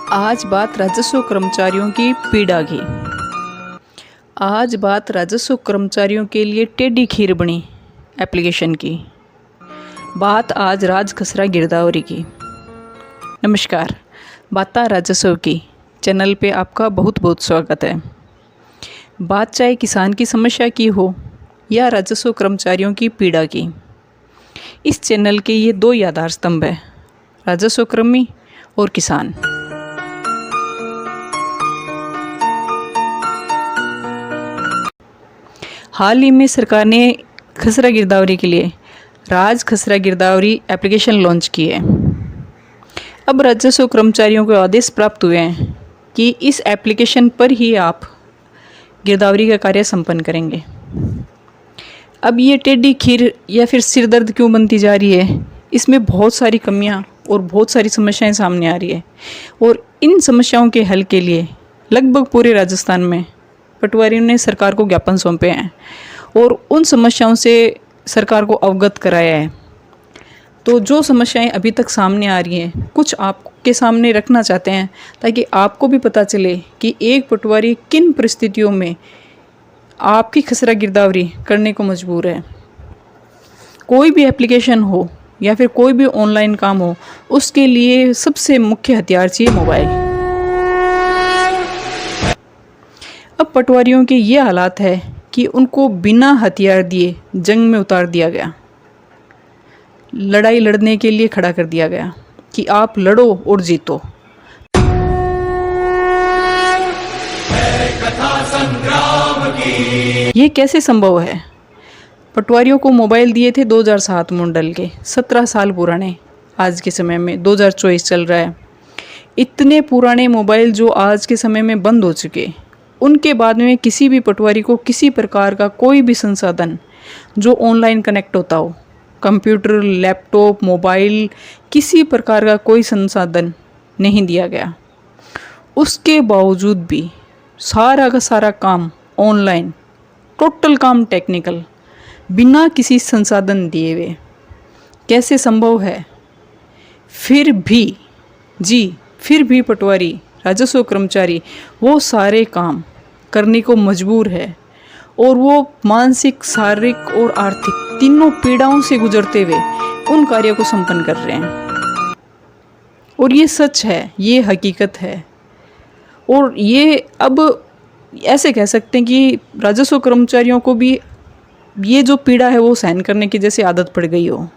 आज बात राजस्व कर्मचारियों की पीड़ा की। आज बात राजस्व कर्मचारियों के लिए टेढ़ी खीर बनी एप्लीकेशन की। बात आज राज खसरा गिरदावरी की। नमस्कार, बातें राजस्व की चैनल पे आपका बहुत बहुत स्वागत है। बात चाहे किसान की समस्या की हो या राजस्व कर्मचारियों की पीड़ा की, इस चैनल के ये दो आधार स्तंभ है, राजस्व कर्मी और किसान। हाल ही में सरकार ने खसरा गिरदावरी के लिए राज खसरा गिरदावरी एप्लीकेशन लॉन्च की है। अब राजस्व कर्मचारियों को आदेश प्राप्त हुए हैं कि इस एप्लीकेशन पर ही आप गिरदावरी का कार्य संपन्न करेंगे। अब ये टेढ़ी खीर या फिर सिरदर्द क्यों बनती जा रही है, इसमें बहुत सारी कमियां और बहुत सारी समस्याएं सामने आ रही है। और इन समस्याओं के हल के लिए लगभग पूरे राजस्थान में पटवारियों ने सरकार को ज्ञापन सौंपे हैं और उन समस्याओं से सरकार को अवगत कराया है। तो जो समस्याएं अभी तक सामने आ रही हैं, कुछ आपके सामने रखना चाहते हैं ताकि आपको भी पता चले कि एक पटवारी किन परिस्थितियों में आपकी खसरा गिरदावरी करने को मजबूर है। कोई भी एप्लीकेशन हो या फिर कोई भी ऑनलाइन काम हो, उसके लिए सबसे मुख्य हथियार चाहिए मोबाइल। अब पटवारियों के ये हालात है कि उनको बिना हथियार दिए जंग में उतार दिया गया, लड़ाई लड़ने के लिए खड़ा कर दिया गया कि आप लड़ो और जीतो। ये कैसे संभव है? पटवारियों को मोबाइल दिए थे 2007 मॉडल के, 17 साल पुराने। आज के समय में 2024 चल रहा है। इतने पुराने मोबाइल जो आज के समय में बंद हो चुके, उनके बाद में किसी भी पटवारी को किसी प्रकार का कोई भी संसाधन जो ऑनलाइन कनेक्ट होता हो, कंप्यूटर, लैपटॉप, मोबाइल, किसी प्रकार का कोई संसाधन नहीं दिया गया। उसके बावजूद भी सारा का सारा काम ऑनलाइन, टोटल काम टेक्निकल, बिना किसी संसाधन दिए हुए कैसे संभव है? फिर भी पटवारी, राजस्व कर्मचारी वो सारे काम करने को मजबूर है और वो मानसिक, शारीरिक और आर्थिक तीनों पीड़ाओं से गुजरते हुए उन कार्यों को संपन्न कर रहे हैं। और ये सच है, ये हकीकत है। और ये अब ऐसे कह सकते हैं कि राजस्व कर्मचारियों को भी ये जो पीड़ा है वो सहन करने की जैसे आदत पड़ गई हो,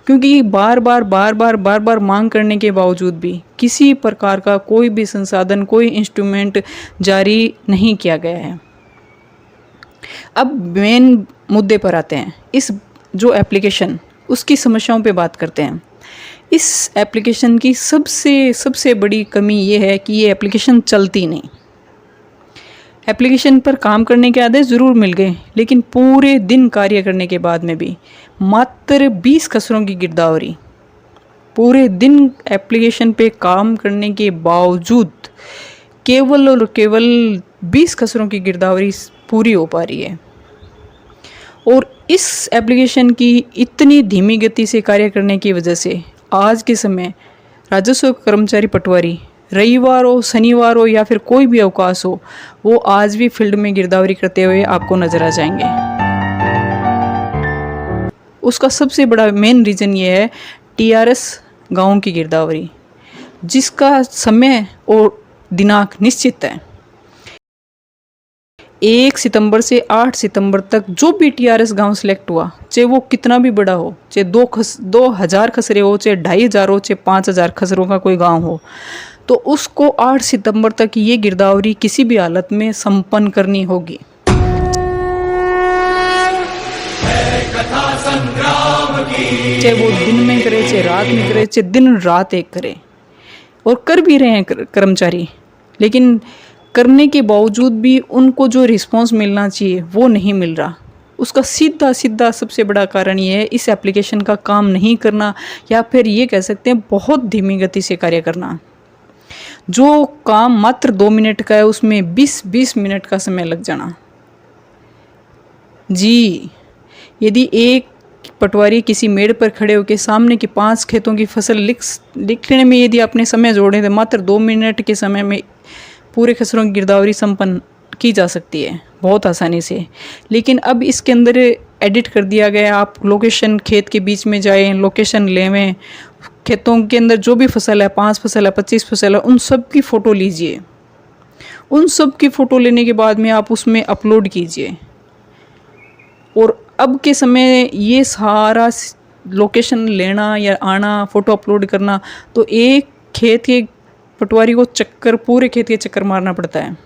क्योंकि बार बार मांग करने के बावजूद भी किसी प्रकार का कोई भी संसाधन, कोई इंस्ट्रूमेंट जारी नहीं किया गया है। अब मेन मुद्दे पर आते हैं। इस जो एप्लीकेशन, उसकी समस्याओं पे बात करते हैं। इस एप्लीकेशन की सबसे बड़ी कमी ये है कि ये एप्लीकेशन चलती नहीं। एप्लीकेशन पर काम करने के आदेश ज़रूर मिल गए, लेकिन पूरे दिन कार्य करने के बाद में भी मात्र 20 खसरों की गिरदावरी, पूरे दिन एप्लीकेशन पे काम करने के बावजूद केवल और केवल 20 खसरों की गिरदावरी पूरी हो पा रही है। और इस एप्लीकेशन की इतनी धीमी गति से कार्य करने की वजह से आज के समय राजस्व कर्मचारी पटवारी रविवार हो, शनिवार हो या फिर कोई भी अवकाश हो, वो आज भी फील्ड में गिरदावरी करते हुए आपको नजर आ जाएंगे। उसका सबसे बड़ा मेन रीज़न ये है टीआरएस गांव की गिरदावरी, जिसका समय और दिनांक निश्चित है। 1 सितंबर से 8 सितंबर तक जो भी टीआरएस गांव सिलेक्ट हुआ, चाहे वो कितना भी बड़ा हो, चाहे 2000 खसरे हो, चाहे 2500 हो, चाहे 5000 खसरों का कोई गांव हो, तो उसको 8 सितंबर तक ये गिरदावरी किसी भी हालत में संपन्न करनी होगी। चाहे वो दिन में करे, चाहे रात में करे, चाहे दिन रात एक करे। और कर भी रहे हैं कर्मचारी, लेकिन करने के बावजूद भी उनको जो रिस्पांस मिलना चाहिए वो नहीं मिल रहा। उसका सीधा सबसे बड़ा कारण ये है इस एप्लीकेशन का काम नहीं करना, या फिर ये कह सकते हैं बहुत धीमी गति से कार्य करना। जो काम मात्र 2 मिनट का है, उसमें 20 मिनट का समय लग जाना। जी, यदि एक पटवारी किसी मेड़ पर खड़े होकर सामने की 5 खेतों की फसल लिखने में यदि अपने समय जोड़ें तो मात्र 2 मिनट के समय में पूरे खसरों की गिरदावरी संपन्न की जा सकती है बहुत आसानी से। लेकिन अब इसके अंदर एडिट कर दिया गया है, आप लोकेशन खेत के बीच में जाएं, लोकेशन लेवें, खेतों के अंदर जो भी फसल है, 5 फसल है, 25 फसल है, उन सब की फ़ोटो लीजिए। उन सब की फ़ोटो लेने के बाद में आप उसमें अपलोड कीजिए। और अब के समय ये सारा लोकेशन लेना या आना, फ़ोटो अपलोड करना, तो एक खेत के पटवारी को पूरे खेत के चक्कर मारना पड़ता है,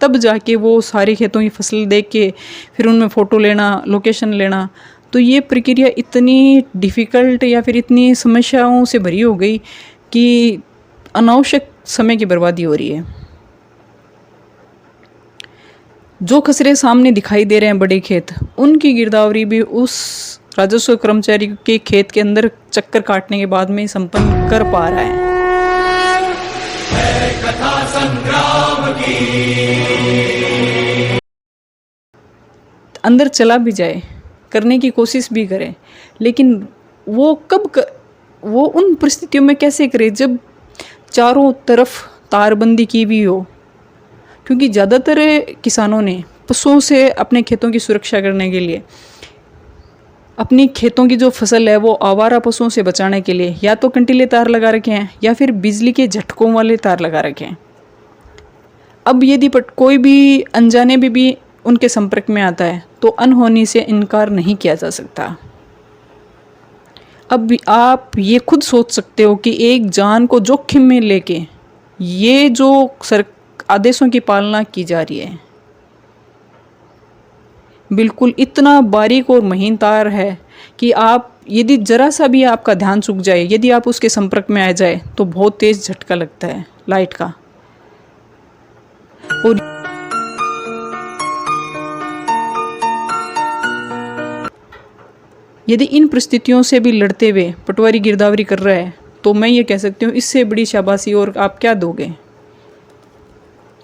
तब जाके वो सारे खेतों की फसल देख के फिर उनमें फ़ोटो लेना, लोकेशन लेना। तो ये प्रक्रिया इतनी डिफ़िकल्ट या फिर इतनी समस्याओं से भरी हो गई कि अनावश्यक समय की बर्बादी हो रही है। जो खसरे सामने दिखाई दे रहे हैं बड़े खेत, उनकी गिरदावरी भी उस राजस्व कर्मचारी के खेत के अंदर चक्कर काटने के बाद में संपन्न कर पा रहा है। कथा संग्राम की अंदर चला भी जाए, करने की कोशिश भी करे, लेकिन वो वो उन परिस्थितियों में कैसे करे जब चारों तरफ तारबंदी की भी हो। क्योंकि ज़्यादातर किसानों ने पशुओं से अपने खेतों की सुरक्षा करने के लिए, अपनी खेतों की जो फसल है वो आवारा पशुओं से बचाने के लिए या तो कंटीले तार लगा रखे हैं या फिर बिजली के झटकों वाले तार लगा रखे हैं। अब यदि कोई भी अनजाने में भी उनके संपर्क में आता है तो अनहोनी से इनकार नहीं किया जा सकता। अब आप ये खुद सोच सकते हो कि एक जान को जोखिम में लेके ये जो आदेशों की पालना की जा रही है, बिल्कुल इतना बारीक और महीन तार है कि आप यदि ज़रा सा भी आपका ध्यान चूक जाए, यदि आप उसके संपर्क में आ जाए तो बहुत तेज़ झटका लगता है लाइट का। और यदि इन परिस्थितियों से भी लड़ते हुए पटवारी गिरदावरी कर रहा है तो मैं ये कह सकती हूँ इससे बड़ी शाबाशी और आप क्या दोगे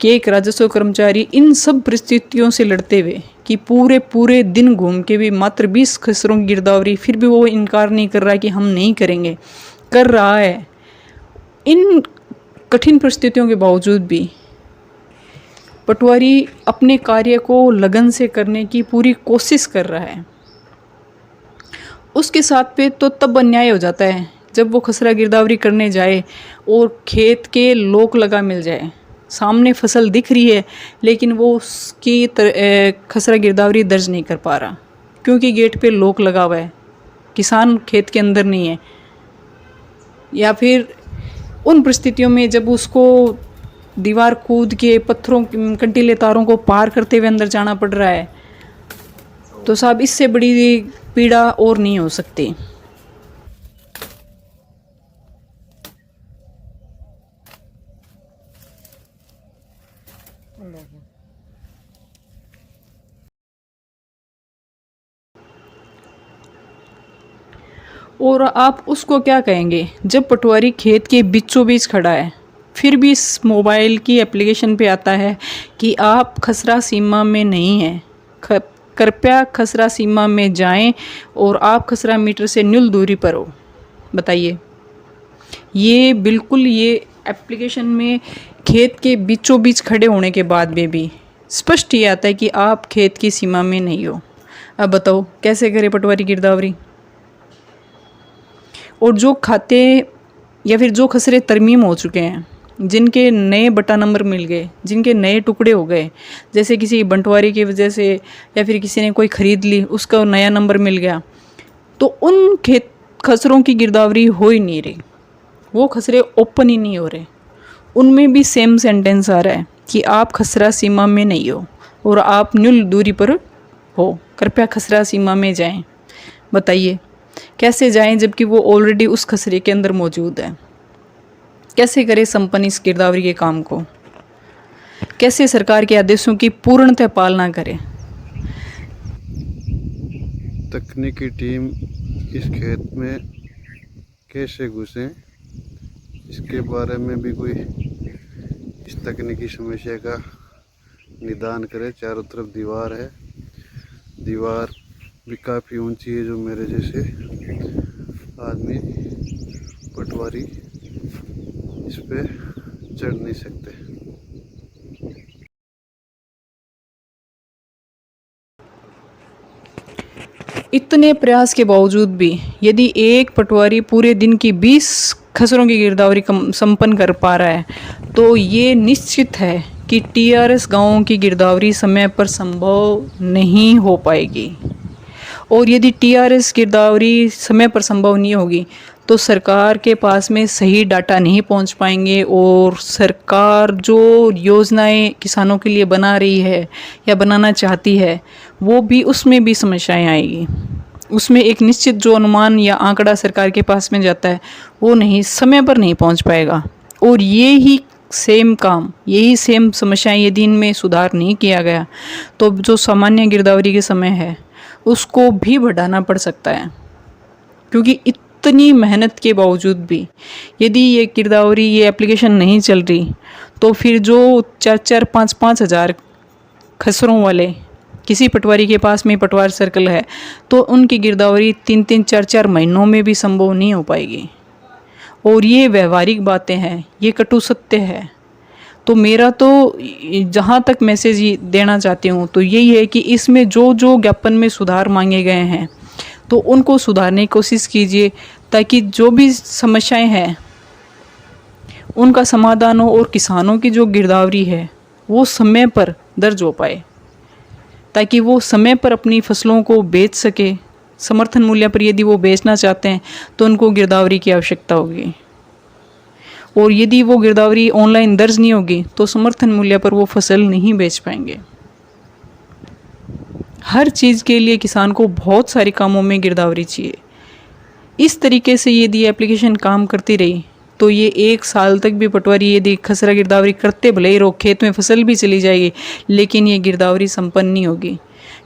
कि एक राजस्व कर्मचारी इन सब परिस्थितियों से लड़ते हुए कि पूरे दिन घूम के भी मात्र 20 खसरों की गिरदावरी, फिर भी वो इनकार नहीं कर रहा है कि हम नहीं करेंगे, कर रहा है। इन कठिन परिस्थितियों के बावजूद भी पटवारी अपने कार्य को लगन से करने की पूरी कोशिश कर रहा है। उसके साथ पे तो तब अन्याय हो जाता है जब वो खसरा गिरदावरी करने जाए और खेत के लोक लगा मिल जाए, सामने फसल दिख रही है लेकिन वो उसकी खसरा गिरदावरी दर्ज नहीं कर पा रहा क्योंकि गेट पे लोक लगा हुआ है, किसान खेत के अंदर नहीं है। या फिर उन परिस्थितियों में जब उसको दीवार कूद के पत्थरों कंटीले तारों को पार करते हुए अंदर जाना पड़ रहा है, तो साहब इससे बड़ी पीड़ा और नहीं हो सकती। और आप उसको क्या कहेंगे जब पटवारी खेत के बीचों बीच खड़ा है, फिर भी इस मोबाइल की एप्लीकेशन पे आता है कि आप खसरा सीमा में नहीं हैं, कृपया खसरा सीमा में जाएं और आप खसरा मीटर से न्यूल दूरी पर हो। बताइए, ये बिल्कुल ये एप्लीकेशन में खेत के बीचों बीच खड़े होने के बाद में भी स्पष्ट ये आता है कि आप खेत की सीमा में नहीं हो। अब बताओ कैसे करे पटवारी गिरदावरी। और जो खाते या फिर जो खसरे तरमीम हो चुके हैं, जिनके नए बटा नंबर मिल गए, जिनके नए टुकड़े हो गए, जैसे किसी बंटवारे की वजह से या फिर किसी ने कोई ख़रीद ली उसका नया नंबर मिल गया, तो उन खसरों की गिरदावरी हो ही नहीं रही, वो खसरे ओपन ही नहीं हो रहे। उनमें भी सेम सेंटेंस आ रहा है कि आप खसरा सीमा में नहीं हो और आप न्यूल दूरी पर हो, कृपया खसरा सीमा में जाएं। बताइए कैसे जाएं जबकि वो ऑलरेडी उस खसरे के अंदर मौजूद है। कैसे करे संपन्न इस गिरदावरी के काम को, कैसे सरकार के आदेशों की पूर्णतः पालना करे। तकनीकी टीम इस खेत में कैसे घुसे, इसके बारे में भी कोई इस तकनीकी समस्या का निदान करे। चारों तरफ दीवार है, दीवार भी काफ़ी ऊंची है, जो मेरे जैसे आदमी पटवारी इस पे चढ़ नहीं सकते। इतने प्रयास के बावजूद भी यदि एक पटवारी पूरे दिन की 20 खसरों की गिरदावरी संपन्न कर पा रहा है, तो ये निश्चित है कि टीआरएस गांवों की गिरदावरी समय पर संभव नहीं हो पाएगी। और यदि टीआरएस गिरदावरी समय पर संभव नहीं होगी, तो सरकार के पास में सही डाटा नहीं पहुंच पाएंगे, और सरकार जो योजनाएं किसानों के लिए बना रही है या बनाना चाहती है, वो भी उसमें भी समस्याएं आएगी। उसमें एक निश्चित जो अनुमान या आंकड़ा सरकार के पास में जाता है, वो नहीं समय पर नहीं पहुंच पाएगा। और यही सेम समस्याएं यदि इनमें सुधार नहीं किया गया, तो जो सामान्य गिरदावरी के समय है उसको भी बढ़ाना पड़ सकता है। क्योंकि इतनी मेहनत के बावजूद भी यदि ये गिरदावरी, ये एप्लीकेशन नहीं चल रही, तो फिर जो 4-4, 5-5 हज़ार खसरों वाले किसी पटवारी के पास में पटवार सर्कल है, तो उनकी गिरदावरी 3-3, 4-4 महीनों में भी संभव नहीं हो पाएगी। और ये व्यवहारिक बातें हैं, ये कटु सत्य है। तो मेरा तो जहाँ तक मैसेज देना चाहती हूँ तो यही है कि इसमें जो जो ज्ञापन में सुधार मांगे गए हैं, तो उनको सुधारने की कोशिश कीजिए, ताकि जो भी समस्याएं हैं उनका समाधान हो, और किसानों की जो गिरदावरी है वो समय पर दर्ज हो पाए, ताकि वो समय पर अपनी फसलों को बेच सके। समर्थन मूल्य पर यदि वो बेचना चाहते हैं तो उनको गिरदावरी की आवश्यकता होगी, और यदि वो गिरदावरी ऑनलाइन दर्ज नहीं होगी तो समर्थन मूल्य पर वो फसल नहीं बेच पाएंगे। हर चीज़ के लिए किसान को बहुत सारे कामों में गिरदावरी चाहिए। इस तरीके से यदि एप्लीकेशन काम करती रही, तो ये 1 साल तक भी पटवारी यदि खसरा गिरदावरी करते भले ही खेत में फसल भी चली जाएगी, लेकिन ये गिरदावरी संपन्न नहीं होगी,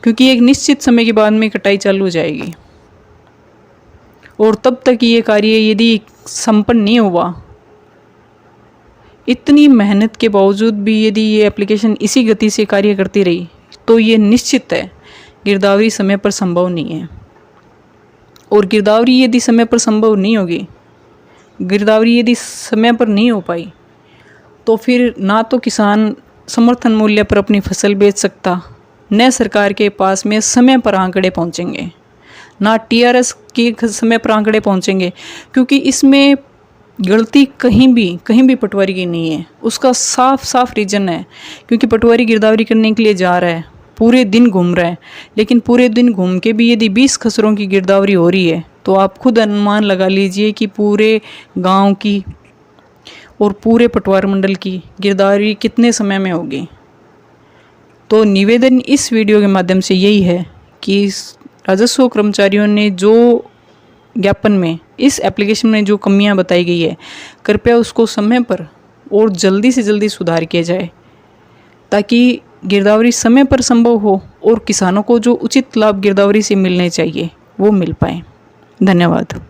क्योंकि एक निश्चित समय के बाद में कटाई चालू हो जाएगी। और तब तक ये कार्य यदि संपन्न नहीं हुआ, इतनी मेहनत के बावजूद भी यदि ये एप्लीकेशन इसी गति से कार्य करती रही, तो ये निश्चित है गिरदावरी समय पर संभव नहीं है। और गिरदावरी यदि समय पर संभव नहीं होगी, गिरदावरी यदि समय पर नहीं हो पाई, तो फिर ना तो किसान समर्थन मूल्य पर अपनी फसल बेच सकता, न सरकार के पास में समय पर आंकड़े पहुंचेंगे, ना टीआरएस के समय पर आंकड़े पहुंचेंगे। क्योंकि इसमें गलती कहीं भी पटवारी की नहीं है। उसका साफ रीज़न है, क्योंकि पटवारी गिरदावरी करने के लिए जा रहा है, पूरे दिन घूम रहा है, लेकिन पूरे दिन घूम के भी यदि 20 खसरों की गिरदावरी हो रही है, तो आप खुद अनुमान लगा लीजिए कि पूरे गांव की और पूरे पटवार मंडल की गिरदावरी कितने समय में होगी। तो निवेदन इस वीडियो के माध्यम से यही है कि राजस्व कर्मचारियों ने जो ज्ञापन में, इस एप्लीकेशन में जो कमियां बताई गई है, कृपया उसको समय पर और जल्दी से जल्दी सुधार किया जाए, ताकि गिरदावरी समय पर संभव हो और किसानों को जो उचित लाभ गिरदावरी से मिलने चाहिए वो मिल पाए। धन्यवाद।